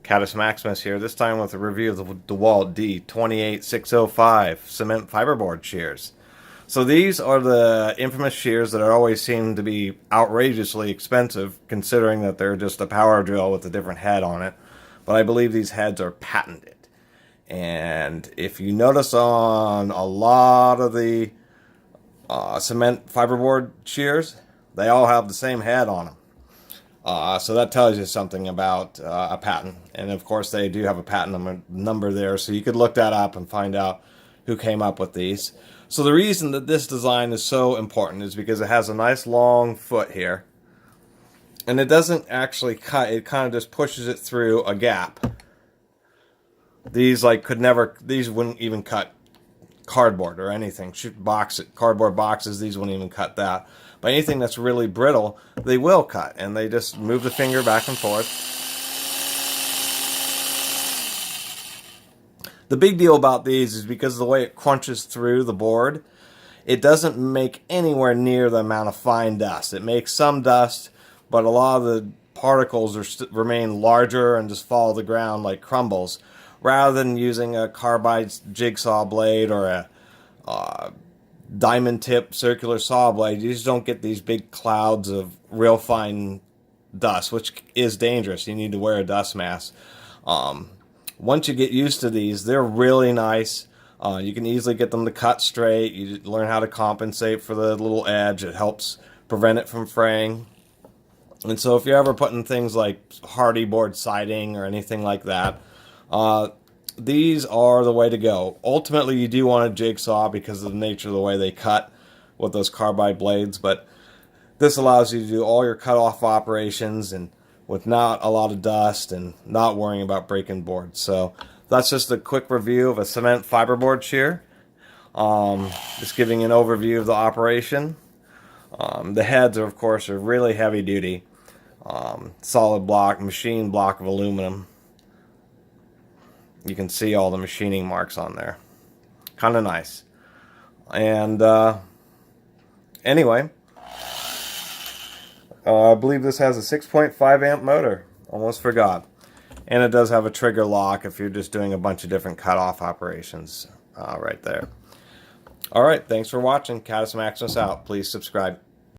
Catus Maximus here, this time with a review of the DeWalt D28605 cement fiberboard shears. So these are the infamous shears that always seem to be outrageously expensive, considering that they're just a power drill with a different head on it. But I believe these heads are patented. And if you notice on a lot of the cement fiberboard shears, they all have the same head on them. So that tells you something about a patent. And of course they do have a patent number there, so you could look that up and find out who came up with these. So the reason that this design is so important is because it has a nice long foot here. And it doesn't actually cut, it kind of just pushes it through a gap. These these wouldn't even cut cardboard or anything. Cardboard boxes, these wouldn't even cut that. But anything that's really brittle, they will cut, and they just move the finger back and forth. The big deal about these is because of the way it crunches through the board, it doesn't make anywhere near the amount of fine dust. It makes some dust, but a lot of the particles remain larger and just fall to the ground like crumbles, rather than using a carbide jigsaw blade or a diamond tip circular saw blade. You just don't get these big clouds of real fine dust, which is dangerous. You need to wear a dust mask. Once you get used to these, they're really nice. You can easily get them to cut straight. You learn how to compensate for the little edge. It helps prevent it from fraying. And so if you're ever putting things like hardy board siding or anything like that, these are the way to go. Ultimately, you do want a jigsaw because of the nature of the way they cut with those carbide blades, but this allows you to do all your cut-off operations and with not a lot of dust and not worrying about breaking boards. So that's just a quick review of a cement fiberboard shear. Just giving an overview of the operation. The heads, of course, are really heavy duty. Solid block, machine block of aluminum. You can see all the machining marks on there. Kind of nice. And anyway, I believe this has a 6.5 amp motor. Almost forgot. And it does have a trigger lock if you're just doing a bunch of different cut-off operations right there. Alright, thanks for watching. Catus Maximus out. Please subscribe.